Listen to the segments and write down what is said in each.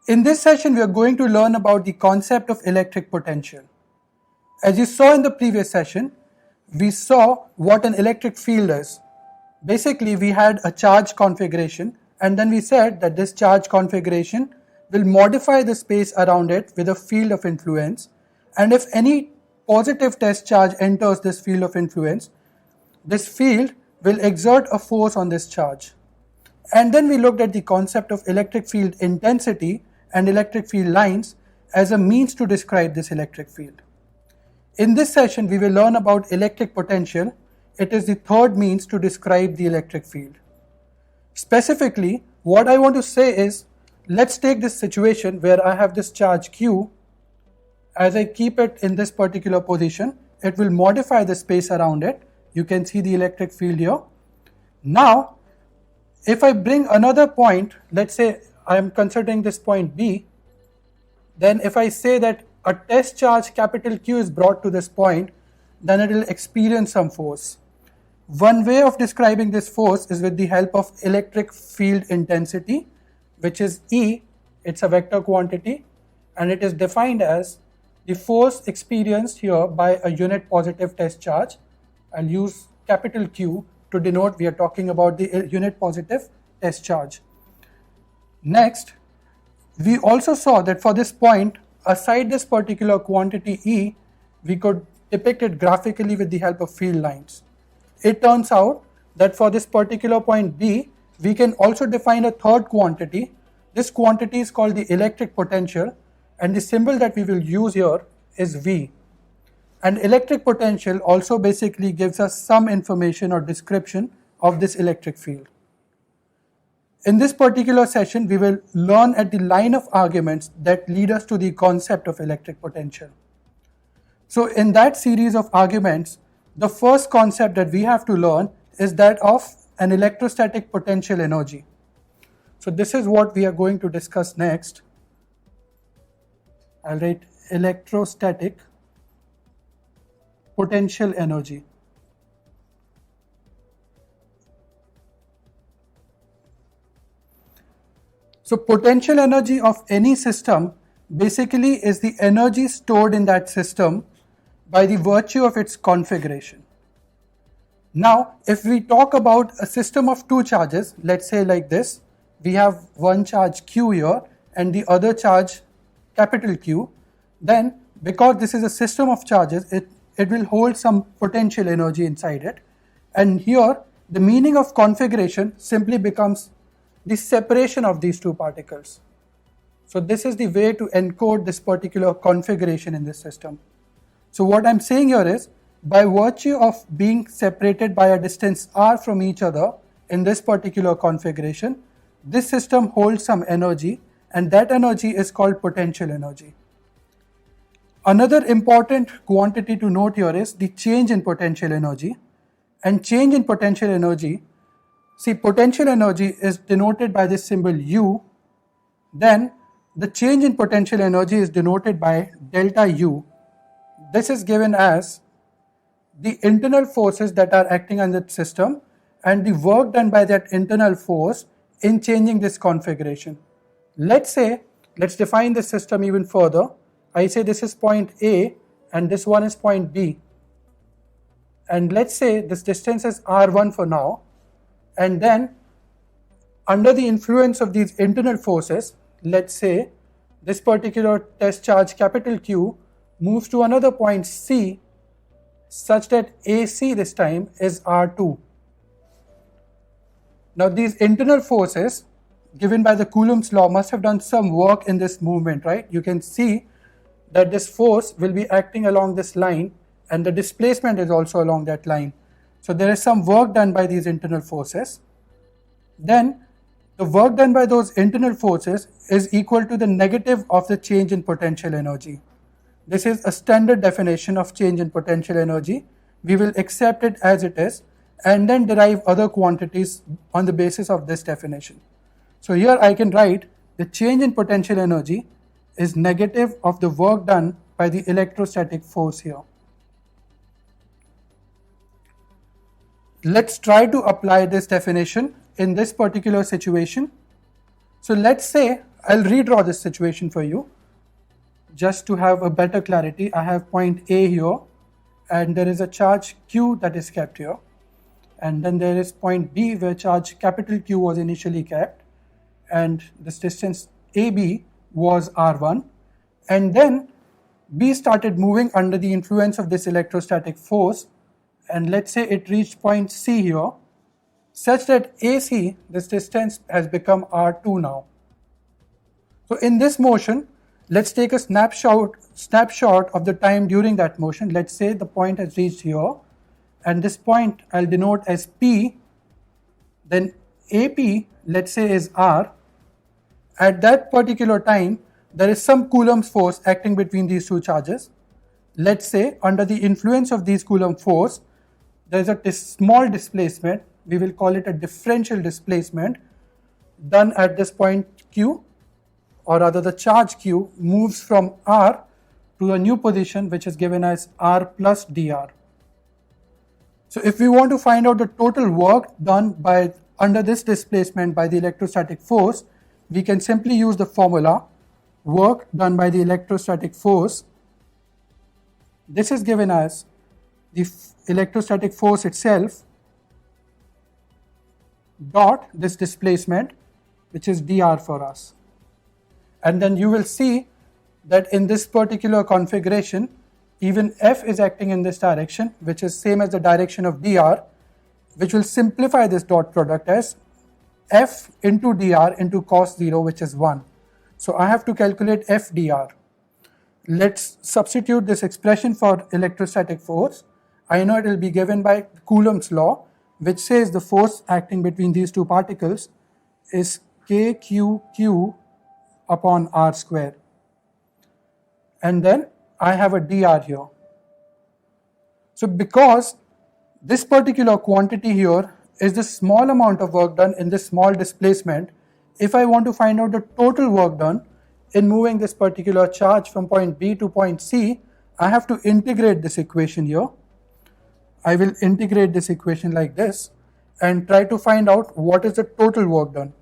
In this session, we are going to learn about the concept of electric potential. As you saw in the previous session, we saw what an electric field is. Basically, we had a charge configuration, and then we said that this charge configuration will modify the space around it with a field of influence, and if any positive test charge enters this field of influence, this field will exert a force on this charge. And then we looked at the concept of electric field intensity and electric field lines as a means to describe this electric field. In this session, we will learn about electric potential. It is the third means to describe the electric field. Specifically, what I want to say is, let's take this situation where I have this charge Q. As I keep it in this particular position, it will modify the space around it. You can see the electric field here. Now, if I bring another point, let's say I am considering this point B, then if I say that a test charge capital Q is brought to this point, then it will experience some force. One way of describing this force is with the help of electric field intensity, which is E. It's a vector quantity, and it is defined as the force experienced here by a unit positive test charge. I'll use capital Q to denote we are talking about the unit positive test charge. Next, we also saw that for this point, aside this particular quantity E, we could depict it graphically with the help of field lines. It turns out that for this particular point B, we can also define a third quantity. This quantity is called the electric potential, and the symbol that we will use here is V. And electric potential also basically gives us some information or description of this electric field. In this particular session, we will learn at the line of arguments that lead us to the concept of electric potential. So in that series of arguments, the first concept that we have to learn is that of an electrostatic potential energy. So this is what we are going to discuss next. I'll write electrostatic potential energy. So potential energy of any system basically is the energy stored in that system by the virtue of its configuration. Now, if we talk about a system of two charges, let's say like this, we have one charge Q here and the other charge capital Q, then because this is a system of charges, it will hold some potential energy inside it. And here, the meaning of configuration simply becomes the separation of these two particles. So this is the way to encode this particular configuration in this system. So what I'm saying here is, by virtue of being separated by a distance r from each other in this particular configuration, this system holds some energy, and that energy is called potential energy. Another important quantity to note here is the change in potential energy. And change in potential energy, see, potential energy is denoted by this symbol U. Then the change in potential energy is denoted by delta U. This is given as the internal forces that are acting on the system and the work done by that internal force in changing this configuration. Let's define the system even further. I say this is point A and this one is point B. And let's say this distance is R1 for now. And then under the influence of these internal forces, let's say this particular test charge capital Q moves to another point C such that AC this time is R2. Now these internal forces given by the Coulomb's law must have done some work in this movement, right? You can see that this force will be acting along this line and the displacement is also along that line. So there is some work done by these internal forces. Then the work done by those internal forces is equal to the negative of the change in potential energy. This is a standard definition of change in potential energy. We will accept it as it is and then derive other quantities on the basis of this definition. So here I can write the change in potential energy is negative of the work done by the electrostatic force here. Let's try to apply this definition in this particular situation. So let's say I'll redraw this situation for you just to have a better clarity. I have point A here, and there is a charge Q that is kept here, and then there is point B where charge capital Q was initially kept, and this distance AB was R1, and then B started moving under the influence of this electrostatic force, and let's say it reached point C here, such that AC, this distance, has become R2 now. So in this motion, let's take a snapshot of the time during that motion. Let's say the point has reached here, and this point I'll denote as P, then AP, let's say, is R. At that particular time, there is some Coulomb's force acting between these two charges. Let's say under the influence of these Coulomb force, there is a small displacement. We will call it a differential displacement done at this point Q, or rather the charge Q moves from R to a new position which is given as R plus dr. So if we want to find out the total work done by under this displacement by the electrostatic force, we can simply use the formula work done by the electrostatic force. This is given as the electrostatic force itself dot this displacement, which is dr for us. And then you will see that in this particular configuration, even F is acting in this direction, which is same as the direction of dr, which will simplify this dot product as F into dr into cos 0, which is 1. So I have to calculate F dr. Let's substitute this expression for electrostatic force. I know it will be given by Coulomb's law, which says the force acting between these two particles is KQQ upon R square. And then I have a dr here. So because this particular quantity here is the small amount of work done in this small displacement, if I want to find out the total work done in moving this particular charge from point B to point C, I have to integrate this equation here. I will integrate this equation like this and try to find out what is the total work done.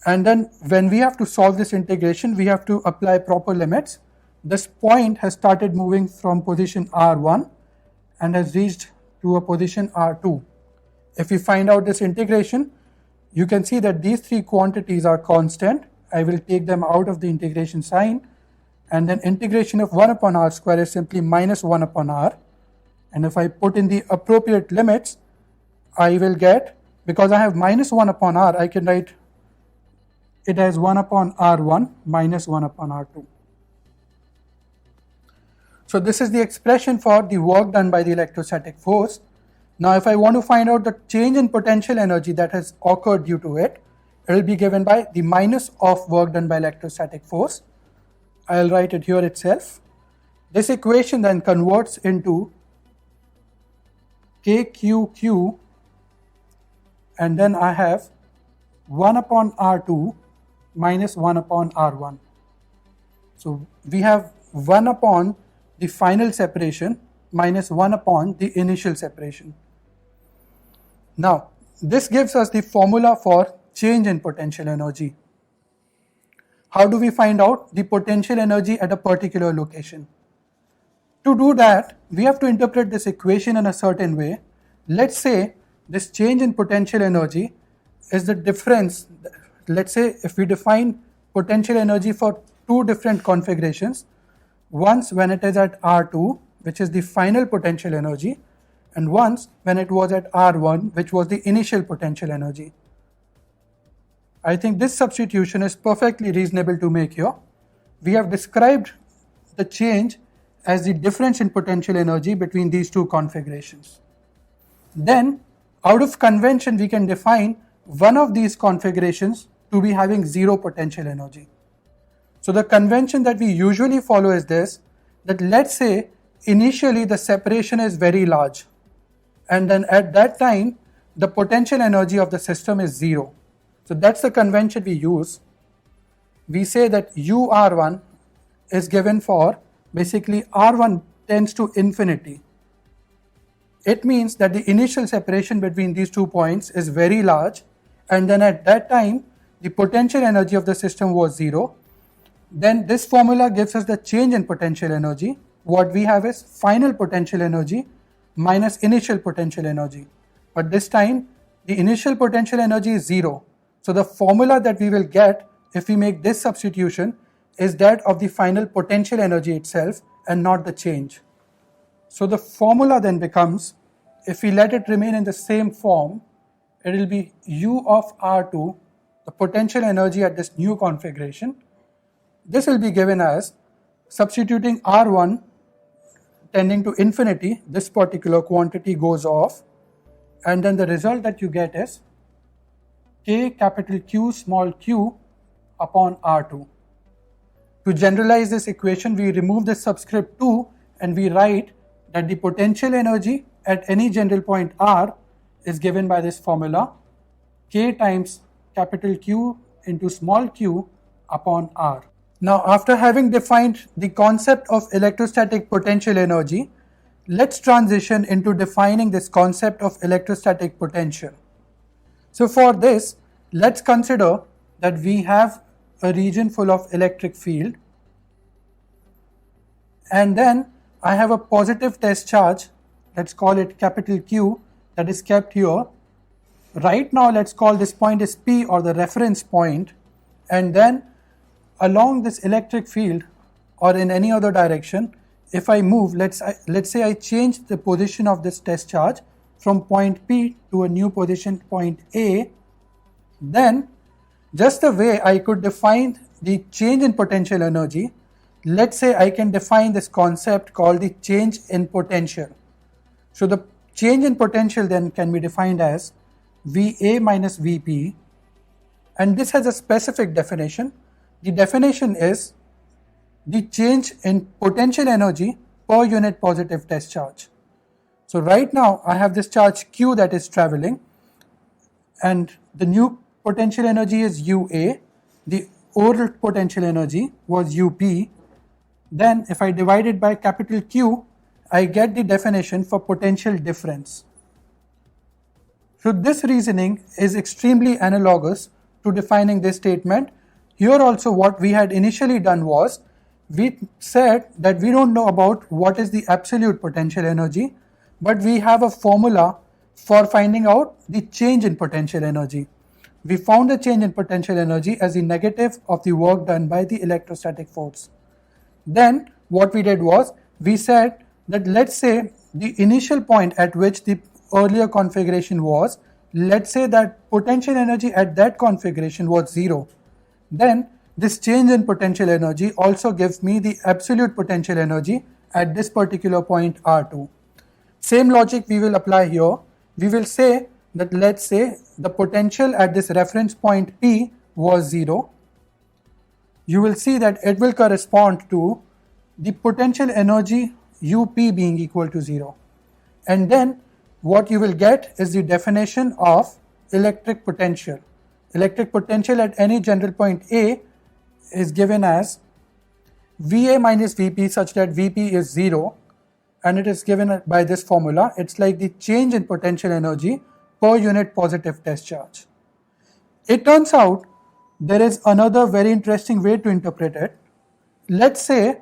And then when we have to solve this integration, we have to apply proper limits. This point has started moving from position R1 and has reached to a position R2. If we find out this integration, you can see that these three quantities are constant. I will take them out of the integration sign, and then integration of 1 upon R square is simply minus 1 upon R. And if I put in the appropriate limits, I will get, because I have minus 1 upon R, I can write it as 1 upon R1 minus 1 upon R2. So this is the expression for the work done by the electrostatic force. Now if I want to find out the change in potential energy that has occurred due to it, it will be given by the minus of work done by electrostatic force. I will write it here itself. This equation then converts into KQQ, and then I have 1 upon R2 minus 1 upon R1. So we have 1 upon the final separation minus 1 upon the initial separation. Now this gives us the formula for change in potential energy. How do we find out the potential energy at a particular location? To do that, we have to interpret this equation in a certain way. Let's say this change in potential energy is the difference. Let's say if we define potential energy for two different configurations, once when it is at R2, which is the final potential energy, and once when it was at R1, which was the initial potential energy. I think this substitution is perfectly reasonable to make here. We have described the change as the difference in potential energy between these two configurations. Then, out of convention, we can define one of these configurations to be having zero potential energy. So the convention that we usually follow is this, that let's say initially the separation is very large, and then at that time the potential energy of the system is zero. So that's the convention we use. We say that UR1 is given for basically R1 tends to infinity. It means that the initial separation between these 2 points is very large, and then at that time the potential energy of the system was 0, then this formula gives us the change in potential energy. What we have is final potential energy minus initial potential energy. But this time, the initial potential energy is 0. So the formula that we will get if we make this substitution is that of the final potential energy itself and not the change. So the formula then becomes, if we let it remain in the same form, it will be U of R2, the potential energy at this new configuration. This will be given as substituting R1 tending to infinity, this particular quantity goes off, and then the result that you get is K capital Q small q upon R2. To generalize this equation, we remove the subscript 2 and we write that the potential energy at any general point R is given by this formula, K times capital Q into small q upon R. Now, after having defined the concept of electrostatic potential energy, let's transition into defining this concept of electrostatic potential. So for this, let's consider that we have a region full of electric field, and then I have a positive test charge, let's call it capital Q, that is kept here. Right now, let's call this point as P, or the reference point, and then along this electric field or in any other direction, if I move, let's say I change the position of this test charge from point P to a new position point A, then just the way I could define the change in potential energy, let's say I can define this concept called the change in potential. So the change in potential then can be defined as VA minus VP, and this has a specific definition. The definition is the change in potential energy per unit positive test charge. So right now I have this charge Q that is traveling, and the new potential energy is UA, the old potential energy was UP. Then if I divide it by capital Q, I get the definition for potential difference. So this reasoning is extremely analogous to defining this statement. Here also what we had initially done was, we said that we don't know about what is the absolute potential energy, but we have a formula for finding out the change in potential energy. We found the change in potential energy as the negative of the work done by the electrostatic force. Then what we did was, we said that let's say the initial point at which the earlier configuration was, let's say that potential energy at that configuration was 0. Then this change in potential energy also gives me the absolute potential energy at this particular point R2. Same logic we will apply here. We will say that let's say the potential at this reference point P was 0. You will see that it will correspond to the potential energy UP being equal to 0. And then what you will get is the definition of electric potential. Electric potential at any general point A is given as VA minus VP, such that VP is 0, and it is given by this formula. It's like the change in potential energy per unit positive test charge. It turns out there is another very interesting way to interpret it. Let's say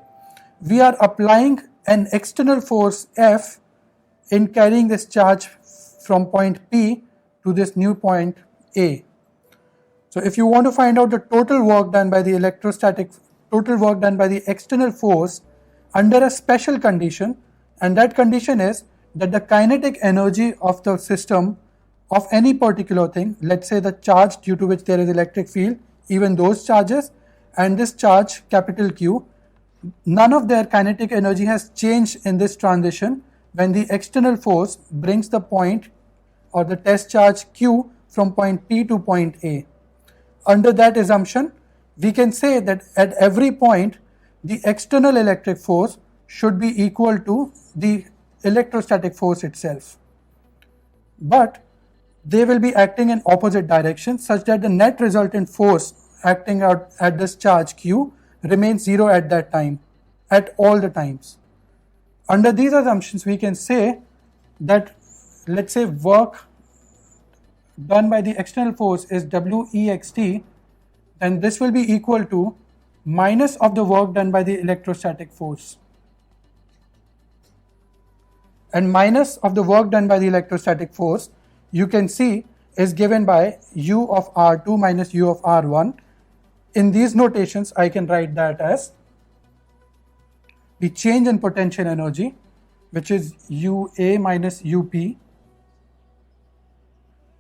we are applying an external force F in carrying this charge from point P to this new point A. So if you want to find out the total work done by the external force under a special condition, and that condition is that the kinetic energy of the system of any particular thing, let's say the charge due to which there is electric field, even those charges and this charge capital Q, none of their kinetic energy has changed in this transition when the external force brings the point or the test charge Q from point P to point A. Under that assumption, we can say that at every point, the external electric force should be equal to the electrostatic force itself. But they will be acting in opposite directions, such that the net resultant force acting out at this charge Q remains 0 at that time, at all the times. Under these assumptions, we can say that, let's say, work done by the external force is WEXT then this will be equal to minus of the work done by the electrostatic force. And minus of the work done by the electrostatic force, you can see, is given by U of R2 minus U of R1. In these notations, I can write that as the change in potential energy, which is UA minus UP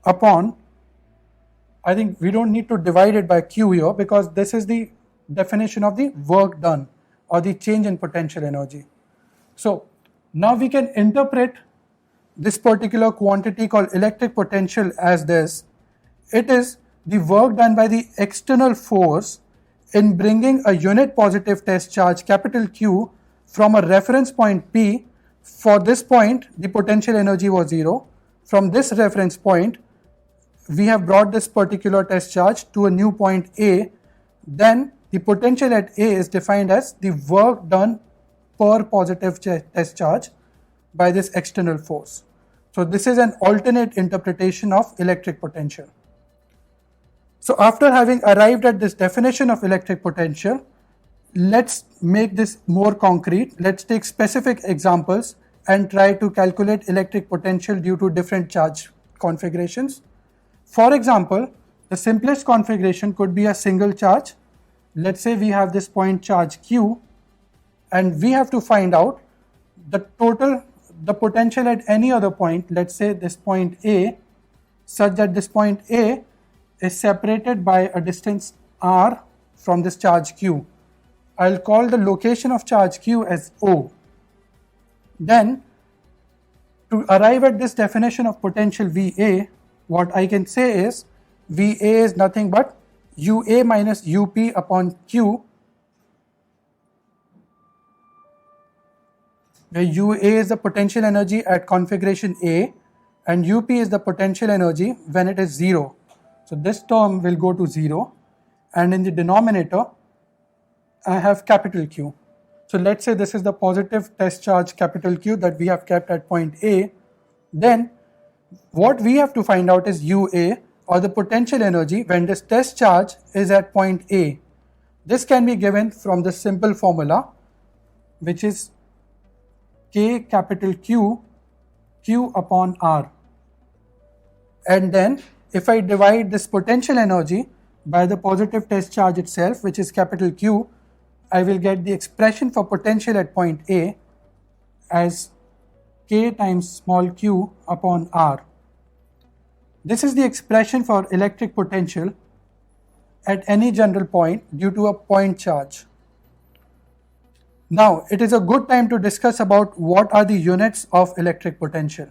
upon, I think we don't need to divide it by Q here because this is the definition of the work done or the change in potential energy. So now we can interpret this particular quantity called electric potential as this. It is the work done by the external force in bringing a unit positive test charge capital Q from a reference point P. For this point, the potential energy was 0. From this reference point, we have brought this particular test charge to a new point A. Then the potential at A is defined as the work done per positive test charge by this external force. So this is an alternate interpretation of electric potential. So after having arrived at this definition of electric potential, let's make this more concrete. Let's take specific examples and try to calculate electric potential due to different charge configurations. For example, the simplest configuration could be a single charge. Let's say we have this point charge Q and we have to find out the potential at any other point, let's say this point A, such that this point A is separated by a distance r from this charge Q. I'll call the location of charge Q as O. Then, to arrive at this definition of potential VA, what I can say is VA is nothing but UA minus UP upon Q, where UA is the potential energy at configuration A and UP is the potential energy when it is 0. So this term will go to 0, and in the denominator I have capital Q. So let's say this is the positive test charge capital Q that we have kept at point A. Then what we have to find out is UA, or the potential energy when this test charge is at point A. This can be given from the simple formula, which is K capital Q, Q upon R. And then if I divide this potential energy by the positive test charge itself, which is capital Q, I will get the expression for potential at point A as K times small q upon R. This is the expression for electric potential at any general point due to a point charge. Now, it is a good time to discuss about what are the units of electric potential.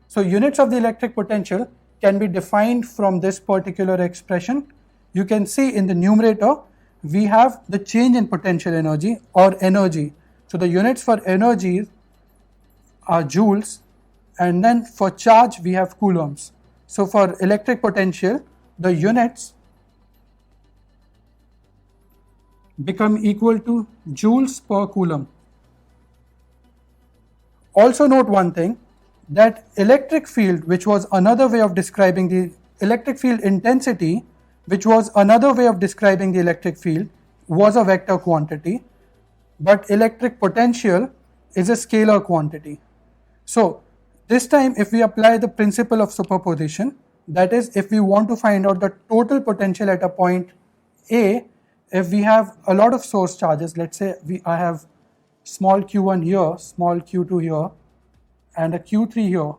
So, units of the electric potential can be defined from this particular expression. You can see in the numerator, we have the change in potential energy or energy. So, the units for energy are joules, and then for charge we have coulombs. So, for electric potential, the units become equal to joules per coulomb. Also note one thing, that electric field, which was another way of describing the electric field intensity, which was another way of describing the electric field, was a vector quantity, but electric potential is a scalar quantity. So, this time if we apply the principle of superposition, that is, if we want to find out the total potential at a point A, if we have a lot of source charges, let's say I have small q1 here, small q2 here, and a q3 here.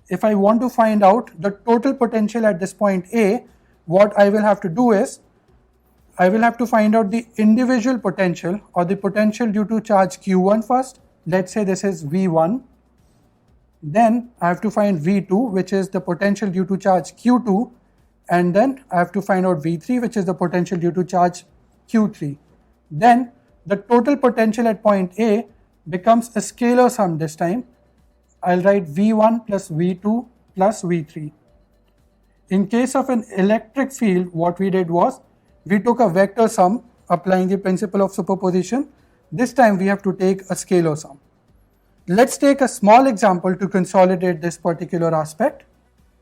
If I want to find out the total potential at this point A, what I will have to do is, I will have to find out the individual potential or the potential due to charge q1 first. Let's say this is V1. Then I have to find V2, which is the potential due to charge q2, and then I have to find out V3, which is the potential due to charge q3. Then the total potential at point A becomes a scalar sum this time. I'll write V1 plus V2 plus V3. In case of an electric field, what we did was, we took a vector sum applying the principle of superposition. This time we have to take a scalar sum. Let's take a small example to consolidate this particular aspect.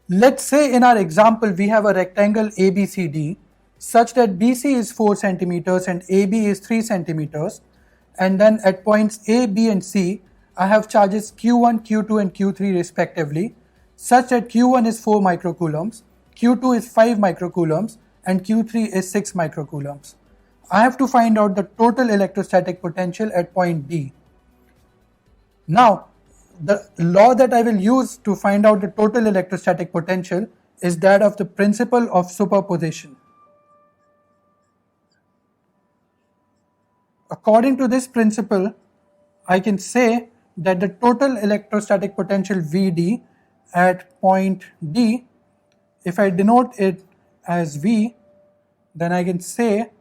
Let's say in our example we have a rectangle ABCD such that BC is 4 centimeters and AB is 3 centimeters, and then at points A, B and C I have charges Q1, Q2 and Q3 respectively, such that Q1 is 4 microcoulombs, Q2 is 5 microcoulombs and Q3 is 6 microcoulombs. I have to find out the total electrostatic potential at point D. Now, the law that I will use to find out the total electrostatic potential is that of the principle of superposition. According to this principle, I can say that the total electrostatic potential Vd at point D, if I denote it as V, then I can say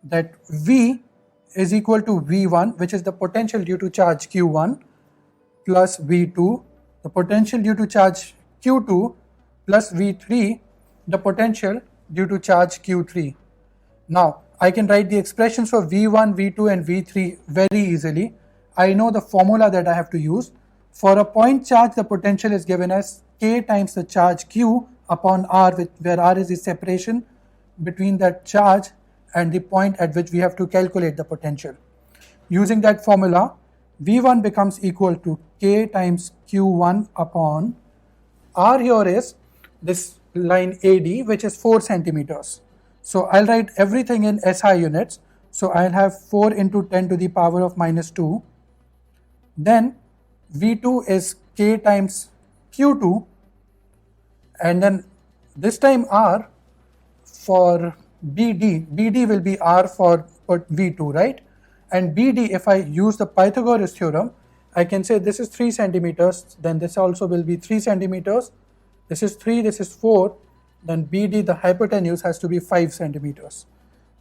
that V is equal to V1, which is the potential due to charge Q1, plus V2, the potential due to charge Q2, plus V3, the potential due to charge Q3. Now, I can write the expressions for V1, V2 and V3 very easily. I know the formula that I have to use. For a point charge, the potential is given as K times the charge Q upon R, where R is the separation between that charge and the point at which we have to calculate the potential. Using that formula, V1 becomes equal to K times Q1 upon R. Here is this line AD, which is 4 centimeters. So I'll write everything in SI units. So I'll have 4 into 10 to the power of minus 2. Then V2 is K times Q2, and then this time R for BD will be R for V2, right? And BD, if I use the Pythagoras theorem, I can say this is 3 centimeters, then this also will be 3 centimeters, this is 3, this is 4, then BD, the hypotenuse, has to be 5 centimeters.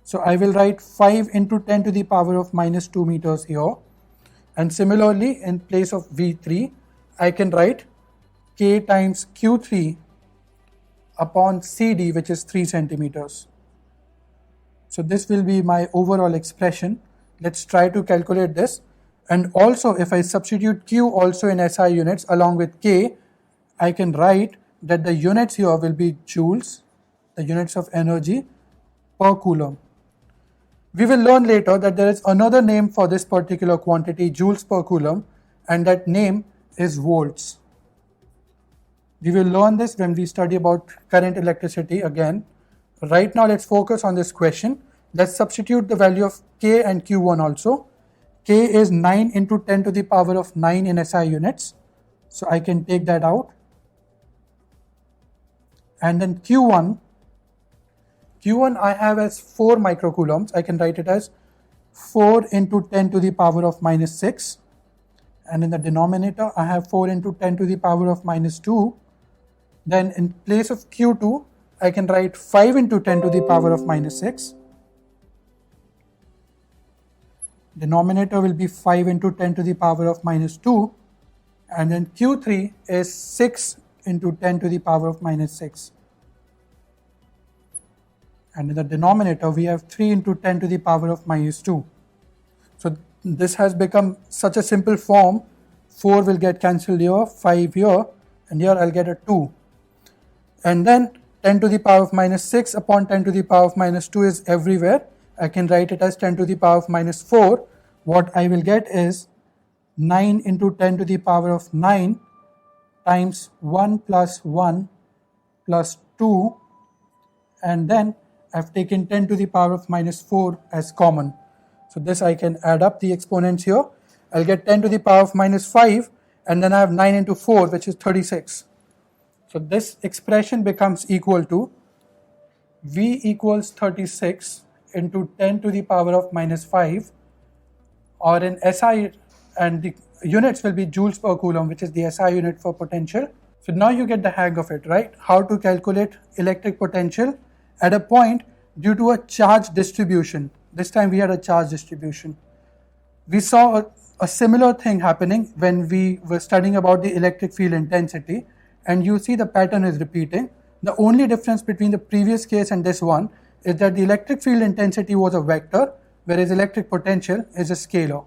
So I will write 5 into 10 to the power of minus 2 meters here. And similarly, in place of V3, I can write K times Q3 upon CD, which is 3 centimeters. So this will be my overall expression. Let's try to calculate this. And also, if I substitute Q also in SI units along with K, I can write that the units here will be joules, the units of energy per coulomb. We will learn later that there is another name for this particular quantity, joules per coulomb, and that name is volts. We will learn this when we study about current electricity again. Right now, let's focus on this question. Let's substitute the value of K and Q1 also. K is 9 into 10 to the power of 9 in SI units. So I can take that out. And then Q1 I have as 4 microcoulombs. I can write it as 4 into 10 to the power of minus 6. And in the denominator, I have 4 into 10 to the power of minus 2. Then in place of Q2, I can write 5 into 10 to the power of minus 6. Denominator will be 5 into 10 to the power of minus 2. And then Q3 is 6 into 10 to the power of minus 6. And in the denominator, we have 3 into 10 to the power of minus 2. So this has become such a simple form. 4 will get cancelled here, 5 here, and here I'll get a 2. And then 10 to the power of minus 6 upon 10 to the power of minus 2 is everywhere. I can write it as 10 to the power of minus 4. What I will get is 9 into 10 to the power of 9 times 1 plus 1 plus 2, and then I've taken 10 to the power of minus 4 as common. So this I can add up the exponents here. I'll get 10 to the power of minus 5, and then I have 9 into 4, which is 36. So this expression becomes equal to V equals 36 into 10 to the power of minus 5, or in SI, and the units will be joules per coulomb, which is the SI unit for potential. So now you get the hang of it, right? How to calculate electric potential at a point due to a charge distribution. This time we had a charge distribution. We saw a similar thing happening when we were studying about the electric field intensity, and you see the pattern is repeating. The only difference between the previous case and this one is that the electric field intensity was a vector, whereas electric potential is a scalar.